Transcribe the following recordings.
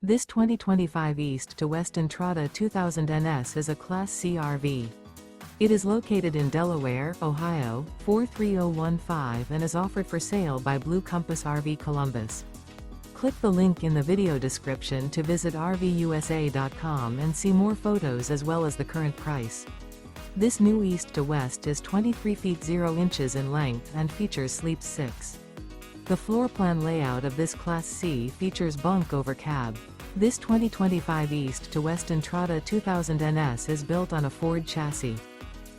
This 2025 East to West Entrada 2000 NS is a Class C RV. It is located in Delaware, Ohio, 43015 and is offered for sale by Blue Compass RV Columbus. Click the link in the video description to visit RVUSA.com and see more photos as well as the current price. This new East to West is 23 feet 0 inches in length and features sleeps 6. The floor plan layout of this Class C features bunk over cab. This 2025 East to West Entrada 2000 NS is built on a Ford chassis.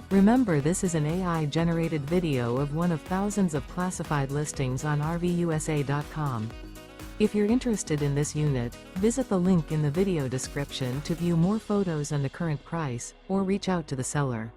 Remember, this is an AI-generated video of one of thousands of classified listings on RVUSA.com. If you're interested in this unit, visit the link in the video description to view more photos and the current price, or reach out to the seller.